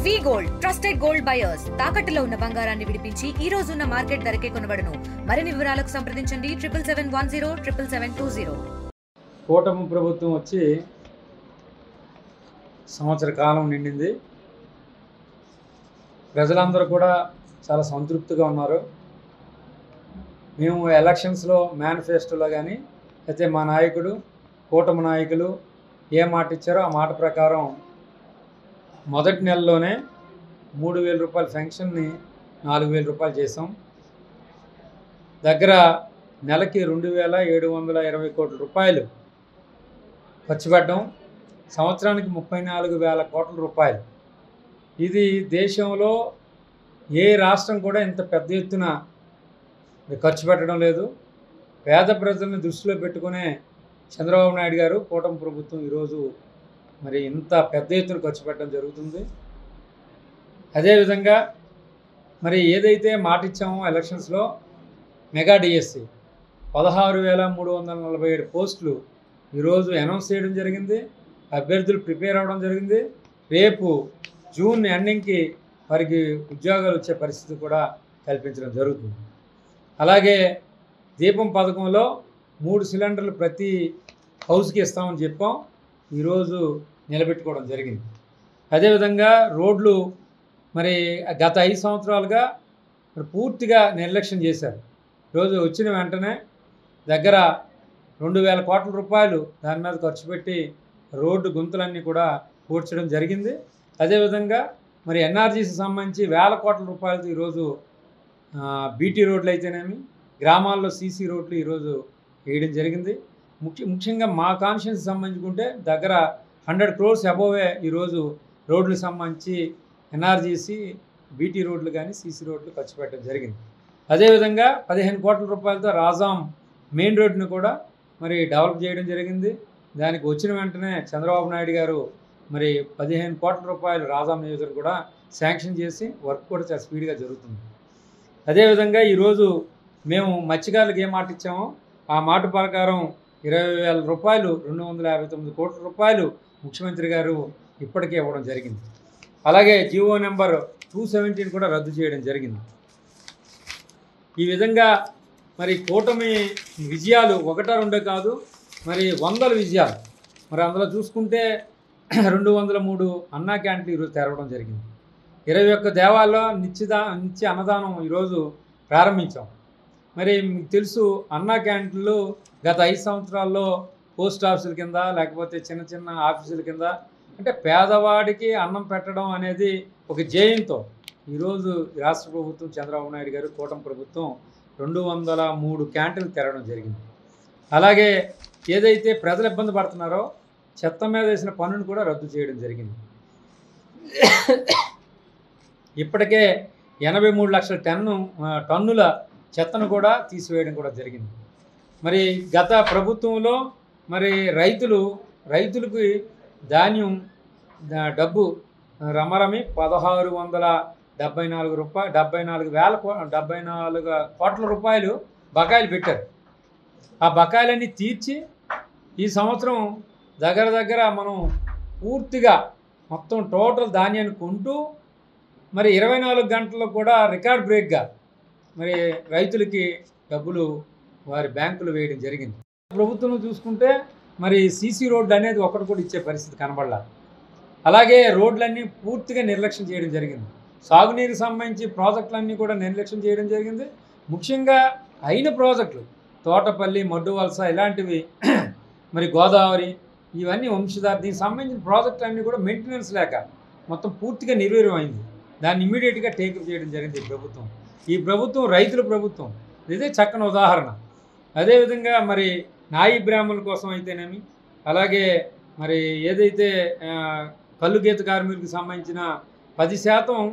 వి gold trusted gold buyers తాకట్టులో ఉన్న బంగారాన్ని విడిపించి ఈ రోజు ఉన్న మార్కెట్ ధరకే కొనబడును. మరిన్ని వివరాలకు సంప్రదించండి 7710 కూటమి ప్రభుత్వం వచ్చి సంవత్సర కాలం నిండింది. ప్రజలందరూ కూడా చాలా సంతృప్తిగా ఉన్నారు. మేము ఎలక్షన్స్లో మేనిఫెస్టోలో కానీ అయితే మా నాయకుడు కూటమి నాయకులు ఏ మాట ఇచ్చారో ఆ మాట ప్రకారం మొదటి నెలలోనే 3,000 రూపాయల పెన్షన్ని 4,000 రూపాయలు చేసాం. దగ్గర నెలకి 2,720 కోట్ల రూపాయలు ఖర్చు పెట్టడం, సంవత్సరానికి 34,000 కోట్ల రూపాయలు. ఇది దేశంలో ఏ రాష్ట్రం కూడా ఇంత పెద్ద ఎత్తున ఖర్చు పెట్టడం లేదు. పేద ప్రజలను దృష్టిలో పెట్టుకునే చంద్రబాబు నాయుడు గారు కూటమి ప్రభుత్వం ఈరోజు మరి ఇంత పెద్ద ఎత్తున ఖర్చు పెట్టడం జరుగుతుంది. అదేవిధంగా మరి ఏదైతే మాట ఇచ్చామో ఎలక్షన్స్లో మెగా డిఎస్సి 16,347 పోస్టులు ఈరోజు అనౌన్స్ చేయడం జరిగింది. అభ్యర్థులు ప్రిపేర్ అవ్వడం జరిగింది. రేపు జూన్ ఎండింగ్కి వారికి ఉద్యోగాలు వచ్చే పరిస్థితి కూడా కల్పించడం జరుగుతుంది. అలాగే దీపం పథకంలో 3 సిలిండర్లు ప్రతి హౌస్కి ఇస్తామని చెప్పాం. ఈరోజు నిలబెట్టుకోవడం జరిగింది. అదేవిధంగా రోడ్లు మరి గత 5 సంవత్సరాలుగా మరి పూర్తిగా నిర్లక్ష్యం చేశారు. ఈరోజు వచ్చిన వెంటనే దగ్గర 2,000 కోట్ల రూపాయలు దాని మీద ఖర్చు పెట్టి రోడ్డు గుంతలన్నీ కూడా పూడ్చడం జరిగింది. అదేవిధంగా మరి ఎన్ఆర్జీకి సంబంధించి 1,000 కోట్ల రూపాయలతో ఈరోజు బీటీ రోడ్లు అయితేనేమి గ్రామాల్లో సీసీ రోడ్లు ఈరోజు వేయడం జరిగింది. ముఖ్యంగా మా కాన్స్టిట్యూన్సీకి సంబంధించుకుంటే దగ్గర 100 crores అబోవే ఈరోజు రోడ్లకు సంబంధించి ఎన్ఆర్జీసీ బీటీ రోడ్లు కానీ సీసీ రోడ్లు ఖర్చు పెట్టడం జరిగింది. అదేవిధంగా 15 కోట్ల రూపాయలతో రాజాం మెయిన్ రోడ్డును కూడా మరి డెవలప్ చేయడం జరిగింది. దానికి వచ్చిన వెంటనే చంద్రబాబు నాయుడు గారు మరి 15 కోట్ల రూపాయలు రాజాం నియోజకవర్గం కూడా శాంక్షన్ చేసి వర్క్ కూడా చాలా స్పీడ్గా జరుగుతుంది. అదేవిధంగా ఈరోజు మేము మత్స్యకారులకు ఏ మాట ఇచ్చామో ఆ మాట ప్రకారం 20,000 రూపాయలు 259 కోట్ల రూపాయలు ముఖ్యమంత్రి గారు ఇప్పటికే ఇవ్వడం జరిగింది. అలాగే జీవో నెంబర్ 217 కూడా రద్దు చేయడం జరిగింది. ఈ విధంగా మరి కూటమి విజయాలు 1-2 కాదు, మరి 100 విజయాలు. మరి అందులో చూసుకుంటే 203 అన్నా క్యాంటీన్లు ఈరోజు తెరవడం జరిగింది. 21 దేవాల్లో నిత్య అన్నదానం ఈరోజు ప్రారంభించాం. మరి మీకు తెలుసు అన్నా క్యాంటీన్లు గత 5 సంవత్సరాల్లో పోస్ట్ ఆఫీసుల కింద లేకపోతే చిన్న చిన్న ఆఫీసుల కింద అంటే పేదవాడికి అన్నం పెట్టడం అనేది ఒక జయంతో ఈరోజు రాష్ట్ర ప్రభుత్వం చంద్రబాబు నాయుడు గారు కూటమి ప్రభుత్వం 203 క్యాంటీన్లు తెరవడం జరిగింది. అలాగే ఏదైతే ప్రజలు ఇబ్బంది పడుతున్నారో చెత్త మీద వేసిన పన్నును కూడా రద్దు చేయడం జరిగింది. ఇప్పటికే 83 లక్షల టన్నుల చెత్తను కూడా తీసివేయడం కూడా జరిగింది. మరి గత ప్రభుత్వంలో మరి రైతులకు ధాన్యం డబ్బు రమరమి 1,674 కోట్ల రూపాయలు బకాయిలు పెట్టారు. ఆ బకాయిలన్నీ తీర్చి ఈ సంవత్సరం దగ్గర మనం పూర్తిగా మొత్తం టోటల్ ధాన్యాన్ని కొంటూ మరి 24 గంటల్లో కూడా రికార్డ్ బ్రేక్గా మరి రైతులకి డబ్బులు వారి బ్యాంకులు వేయడం జరిగింది. ప్రభుత్వం చూసుకుంటే మరి సీసీ రోడ్డు అనేది ఒకటి కూడా ఇచ్చే పరిస్థితి కనబడలా. అలాగే రోడ్లన్నీ పూర్తిగా నిర్లక్ష్యం చేయడం జరిగింది. సాగునీరుకు సంబంధించి ప్రాజెక్టులన్నీ కూడా నిర్లక్ష్యం చేయడం జరిగింది. ముఖ్యంగా అయిన ప్రాజెక్టులు తోటపల్లి, మడ్డువలస ఇలాంటివి మరి గోదావరి ఇవన్నీ వంశధార దీనికి సంబంధించిన ప్రాజెక్టులన్నీ కూడా మెయింటెనెన్స్ లేక మొత్తం పూర్తిగా నిర్వీర్యం అయింది. దాన్ని ఇమ్మీడియట్గా టేకప్ చేయడం జరిగింది ఈ ప్రభుత్వం రైతుల ప్రభుత్వం. ఇదే చక్కని ఉదాహరణ. అదేవిధంగా మరి నాయి బ్రాహ్మణుల కోసం అయితేనేమి అలాగే మరి ఏదైతే కళ్ళు గీత కార్మికులకు సంబంధించిన 10%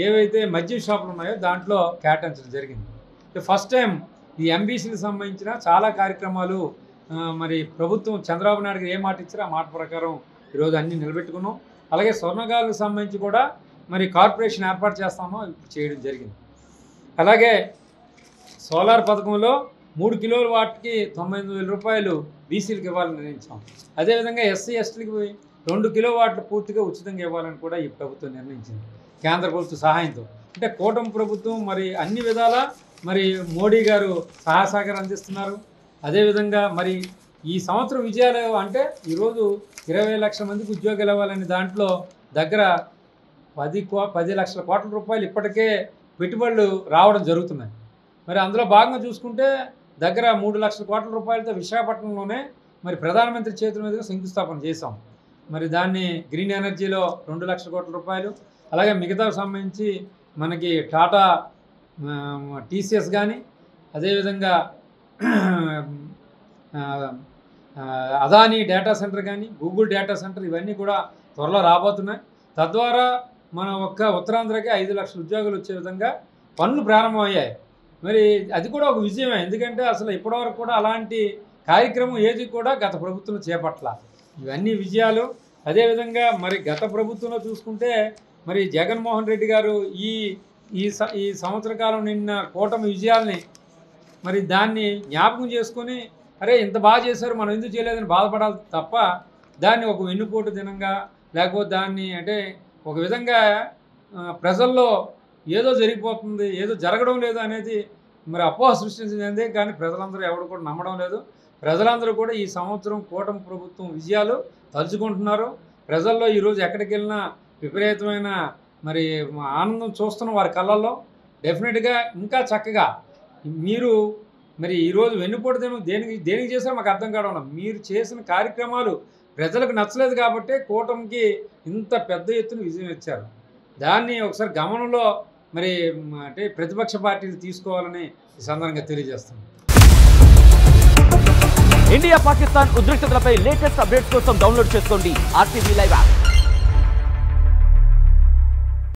ఏవైతే మద్యం షాపులు ఉన్నాయో దాంట్లో కేటాయించడం జరిగింది. ఫస్ట్ టైం ఈ ఎంబీసీలకు సంబంధించిన చాలా కార్యక్రమాలు మరి ప్రభుత్వం చంద్రబాబు నాయుడు గారు ఏ మాట ఇచ్చారో ఆ మాట ప్రకారం ఈరోజు అన్నీ నిలబెట్టుకున్నాం. అలాగే స్వర్ణకారులకు సంబంధించి కూడా మరి కార్పొరేషన్ ఏర్పాటు చేస్తామో చేయడం జరిగింది. అలాగే సోలార్ పథకంలో 3 కిలోవాట్కి 98,000 రూపాయలు బీసీలకు ఇవ్వాలని నిర్ణయించాం. అదేవిధంగా ఎస్సీ ఎస్టీలకి 2 కిలోవాట్లు పూర్తిగా ఉచితంగా ఇవ్వాలని కూడా ఈ ప్రభుత్వం నిర్ణయించింది కేంద్ర ప్రభుత్వ సహాయంతో. అంటే కూటమి ప్రభుత్వం మరి అన్ని విధాలా మరి మోడీ గారు సహాయ సహకారం అందిస్తున్నారు. అదేవిధంగా మరి ఈ సంవత్సరం విజయాలు అంటే ఈరోజు 20 లక్షల మందికి ఉద్యోగాలు ఇవ్వాలని దాంట్లో దగ్గర 10 లక్షల కోట్ల రూపాయలు ఇప్పటికే పెట్టుబడులు రావడం జరుగుతున్నాయి. మరి అందులో భాగంగా చూసుకుంటే దగ్గర 3 లక్షల కోట్ల రూపాయలతో విశాఖపట్నంలోనే మరి ప్రధానమంత్రి చేతుల మీదుగా శంకుస్థాపన చేశాం. మరి దాన్ని గ్రీన్ ఎనర్జీలో 2 లక్షల కోట్ల రూపాయలు, అలాగే మిగతా సంబంధించి మనకి టాటా టీసీఎస్ కానీ, అదేవిధంగా అదానీ డేటా సెంటర్ కానీ, గూగుల్ డేటా సెంటర్ ఇవన్నీ కూడా త్వరలో రాబోతున్నాయి. తద్వారా మన ఉత్తరాంధ్రకి 5 లక్షల ఉద్యోగాలు వచ్చే విధంగా పనులు ప్రారంభమయ్యాయి. మరి అది కూడా ఒక విజయమే. ఎందుకంటే అసలు ఇప్పటివరకు కూడా అలాంటి కార్యక్రమం ఏది కూడా గత ప్రభుత్వం చేపట్ల. ఇవన్నీ విజయాలు. అదేవిధంగా మరి గత ప్రభుత్వంలో చూసుకుంటే మరి జగన్మోహన్ రెడ్డి గారు ఈ సంవత్సర కాలం నిన్న కూటమి విజయాల్ని మరి దాన్ని జ్ఞాపకం చేసుకొని అరే ఇంత బాగా చేశారు మనం ఎందుకు చేయలేదని బాధపడాలి తప్ప దాన్ని ఒక వెన్నుపోటు దినంగా లేకపోతే దాన్ని అంటే ఒక విధంగా ప్రజల్లో ఏదో జరిగిపోతుంది, ఏదో జరగడం లేదు అనేది మరి అపోహ సృష్టించింది. కానీ ప్రజలందరూ ఎవరు కూడా నమ్మడం లేదు. ప్రజలందరూ కూడా ఈ సంవత్సరం కూటమి ప్రభుత్వం విజయాలు తలుచుకుంటున్నారు. ప్రజల్లో ఈరోజు ఎక్కడికి వెళ్ళినా విపరీతమైన మరి ఆనందం చూస్తున్న వారి కళ్ళల్లో. డెఫినెట్గా ఇంకా చక్కగా మీరు మరి ఈరోజు వెన్నుపోటు దినం దేనికి చేశారో మాకు అర్థం కావడం లేదు. మీరు చేసిన కార్యక్రమాలు ప్రజలకు నచ్చలేదు కాబట్టి కూటమికి ఇంత పెద్ద ఎత్తున విజయం ఇచ్చారు. దాన్ని ఒకసారి గమనంలో మరి అంటే ప్రతిపక్ష పార్టీలు తీసుకోవాలని ఈ సందర్భంగా తెలియజేస్తున్నాం. ఇండియా పాకిస్తాన్ ఉద్రిక్తతలపై లేటెస్ట్ అప్డేట్స్ కోసం డౌన్లోడ్ చేసుకోండి RTV లైవ్ యాప్.